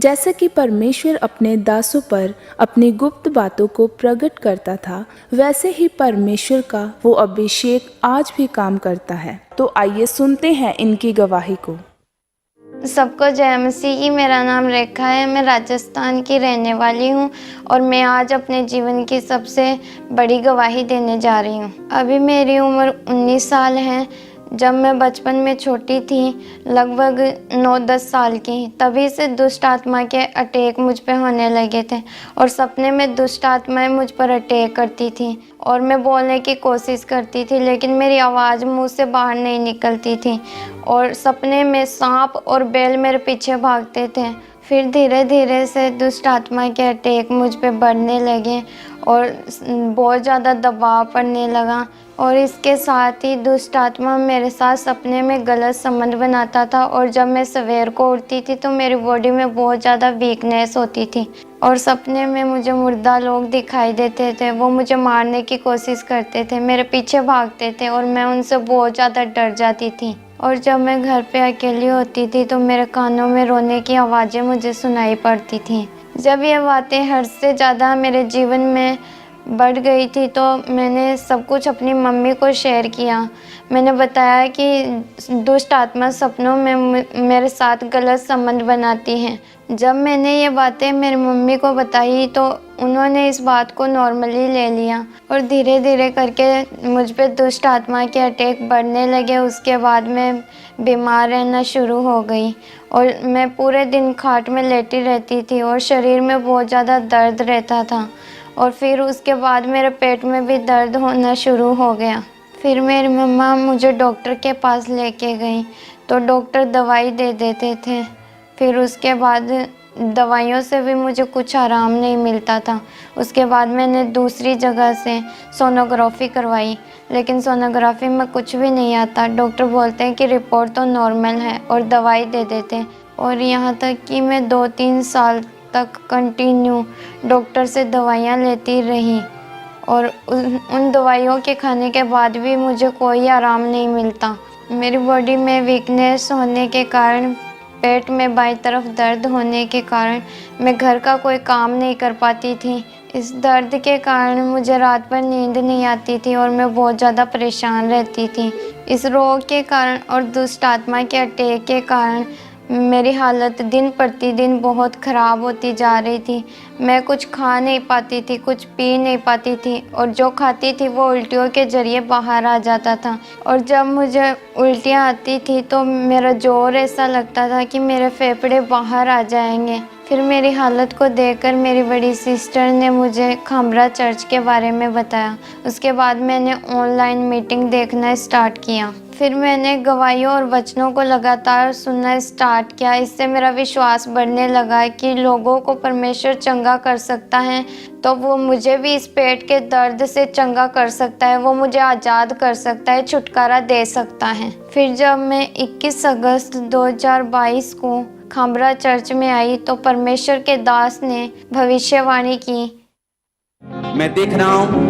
जैसा कि परमेश्वर अपने दासों पर अपनी गुप्त बातों को प्रकट करता था, वैसे ही परमेश्वर का वो अभिषेक आज भी काम करता है। तो आइए सुनते हैं इनकी गवाही को। सबको जय मसीह की। मेरा नाम रेखा है। मैं राजस्थान की रहने वाली हूँ और मैं आज अपने जीवन की सबसे बड़ी गवाही देने जा रही हूँ। अभी मेरी उम्र 19 साल है। जब मैं बचपन में छोटी थी, लगभग 9-10 साल की, तभी से दुष्ट आत्मा के अटैक मुझ पे होने लगे थे और सपने में दुष्ट आत्माएं मुझ पर अटैक करती थी और मैं बोलने की कोशिश करती थी, लेकिन मेरी आवाज़ मुंह से बाहर नहीं निकलती थी और सपने में सांप और बैल मेरे पीछे भागते थे। फिर धीरे धीरे से दुष्ट आत्मा के अटैक मुझ पे बढ़ने लगे और बहुत ज़्यादा दबाव पड़ने लगा और इसके साथ ही दुष्ट आत्मा मेरे साथ सपने में गलत संबंध बनाता था और जब मैं सवेर को उठती थी तो मेरी बॉडी में बहुत ज़्यादा वीकनेस होती थी और सपने में मुझे मुर्दा लोग दिखाई देते थे। वो मुझे मारने की कोशिश करते थे, मेरे पीछे भागते थे और मैं उनसे बहुत ज़्यादा डर जाती थी। और जब मैं घर पे अकेली होती थी तो मेरे कानों में रोने की आवाज़ें मुझे सुनाई पड़ती थी। जब ये बातें हद से ज़्यादा मेरे जीवन में बढ़ गई थी तो मैंने सब कुछ अपनी मम्मी को शेयर किया। मैंने बताया कि दुष्ट आत्मा सपनों में मेरे साथ गलत संबंध बनाती हैं। जब मैंने ये बातें मेरी मम्मी को बताई तो उन्होंने इस बात को नॉर्मली ले लिया और धीरे धीरे करके मुझ पे दुष्ट आत्मा के अटैक बढ़ने लगे। उसके बाद मैं बीमार रहना शुरू हो गई और मैं पूरे दिन खाट में लेटी रहती थी और शरीर में बहुत ज़्यादा दर्द रहता था और फिर उसके बाद मेरे पेट में भी दर्द होना शुरू हो गया। फिर मेरी मम्मा मुझे डॉक्टर के पास लेके गई तो डॉक्टर दवाई दे देते थे। फिर उसके बाद दवाइयों से भी मुझे कुछ आराम नहीं मिलता था। उसके बाद मैंने दूसरी जगह से सोनोग्राफी करवाई, लेकिन सोनोग्राफी में कुछ भी नहीं आता। डॉक्टर बोलते हैं कि रिपोर्ट तो नॉर्मल है और दवाई दे देते और यहाँ तक कि मैं 2-3 साल तक कंटिन्यू डॉक्टर से दवाइयाँ लेती रही और उन दवाइयों के खाने के बाद भी मुझे कोई आराम नहीं मिलता। मेरी बॉडी में वीकनेस होने के कारण, पेट में बाईं तरफ दर्द होने के कारण मैं घर का कोई काम नहीं कर पाती थी। इस दर्द के कारण मुझे रात भर नींद नहीं आती थी और मैं बहुत ज़्यादा परेशान रहती थी। इस रोग के कारण और दुष्ट आत्मा के अटैक के कारण मेरी हालत दिन प्रतिदिन बहुत ख़राब होती जा रही थी। मैं कुछ खा नहीं पाती थी, कुछ पी नहीं पाती थी और जो खाती थी वो उल्टियों के ज़रिए बाहर आ जाता था और जब मुझे उल्टियाँ आती थी तो मेरा जोर ऐसा लगता था कि मेरे फेफड़े बाहर आ जाएंगे। फिर मेरी हालत को देखकर मेरी बड़ी सिस्टर ने मुझे खामरा चर्च के बारे में बताया। उसके बाद मैंने ऑनलाइन मीटिंग देखना स्टार्ट किया। फिर मैंने गवाहियों और वचनों को लगातार सुनना स्टार्ट किया। इससे मेरा विश्वास बढ़ने लगा कि लोगों को परमेश्वर चंगा कर सकता है तो वो मुझे भी इस पेट के दर्द से चंगा कर सकता है, वो मुझे आज़ाद कर सकता है, छुटकारा दे सकता है। फिर जब मैं 21 अगस्त 2022 को खामरा चर्च में आई तो परमेश्वर के दास ने भविष्यवाणी की। मैं देख रहा हूं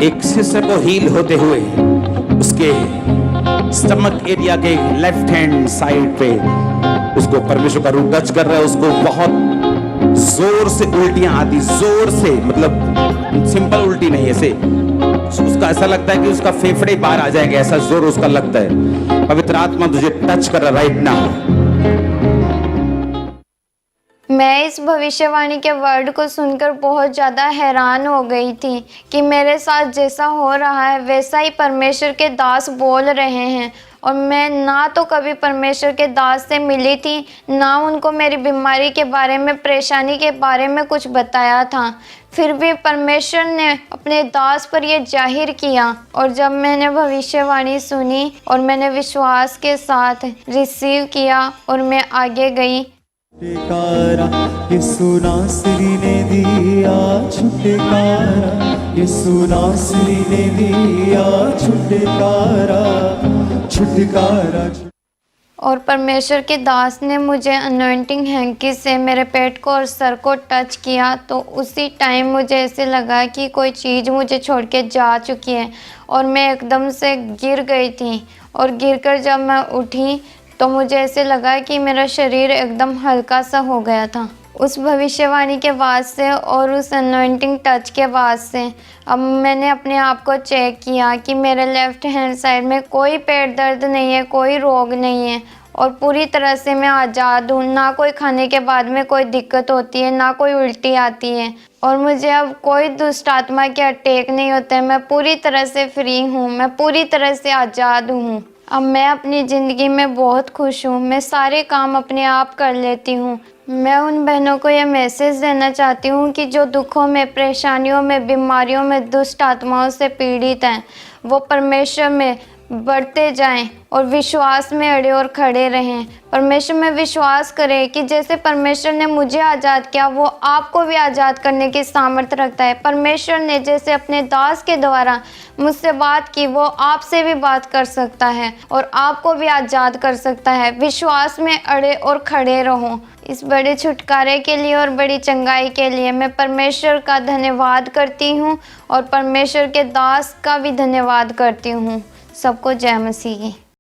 एक शिष्य को हील होते हुए उसके स्टमक एरिया के लेफ्ट हैंड साइड पे उसको परमेश्वर का रूप टच कर रहा है। उसको बहुत जोर से उल्टियां आती, जोर से, मतलब सिंपल उल्टी नहीं, ऐसे उसका ऐसा लगता है कि उसका फेफड़े बाहर आ जाएंगे, ऐसा जोर उसका लगता है। पवित्र आत्मा तुझे टच कर रहा है राइट नाउ। मैं इस भविष्यवाणी के वर्ड को सुनकर बहुत ज़्यादा हैरान हो गई थी कि मेरे साथ जैसा हो रहा है वैसा ही परमेश्वर के दास बोल रहे हैं और मैं ना तो कभी परमेश्वर के दास से मिली थी, ना उनको मेरी बीमारी के बारे में, परेशानी के बारे में कुछ बताया था। फिर भी परमेश्वर ने अपने दास पर यह जाहिर किया और जब मैंने भविष्यवाणी सुनी और मैंने विश्वास के साथ रिसीव किया और मैं आगे गई। छुटकारा यीशु नासरी ने दिया, छुटकारा यीशु नासरी ने दिया, छुटकारा छुटकारा। और परमेश्वर के दास ने मुझे अनॉइंटिंग हैंकी से मेरे पेट को और सर को टच किया तो उसी टाइम मुझे ऐसे लगा कि कोई चीज़ मुझे छोड़ के जा चुकी है और मैं एकदम से गिर गई थी और गिरकर जब मैं उठी तो मुझे ऐसे लगा कि मेरा शरीर एकदम हल्का सा हो गया था। उस भविष्यवाणी के बाद से और उस अनॉइंटिंग टच के बाद से अब मैंने अपने आप को चेक किया कि मेरे लेफ़्ट हैंड साइड में कोई पेट दर्द नहीं है, कोई रोग नहीं है और पूरी तरह से मैं आज़ाद हूँ। ना कोई खाने के बाद में कोई दिक्कत होती है, ना कोई उल्टी आती है और मुझे अब कोई दुष्ट आत्मा के अटैक नहीं होते हैं। मैं पूरी तरह से फ्री हूँ, मैं पूरी तरह से आज़ाद हूँ। अब मैं अपनी ज़िंदगी में बहुत खुश हूँ। मैं सारे काम अपने आप कर लेती हूँ। मैं उन बहनों को ये मैसेज देना चाहती हूँ कि जो दुखों में, परेशानियों में, बीमारियों में, दुष्ट आत्माओं से पीड़ित हैं, वो परमेश्वर में बढ़ते जाएं और विश्वास में अड़े और खड़े रहें। परमेश्वर में विश्वास करें कि जैसे परमेश्वर ने मुझे आज़ाद किया, वो आपको भी आज़ाद करने की सामर्थ्य रखता है। परमेश्वर ने जैसे अपने दास के द्वारा मुझसे बात की, वो आपसे भी बात कर सकता है और आपको भी आज़ाद कर सकता है। विश्वास में अड़े और खड़े रहो। इस बड़े छुटकारे के लिए और बड़ी चंगाई के लिए मैं परमेश्वर का धन्यवाद करती हूँ और परमेश्वर के दास का भी धन्यवाद करती हूँ। सबको जय मसीह की।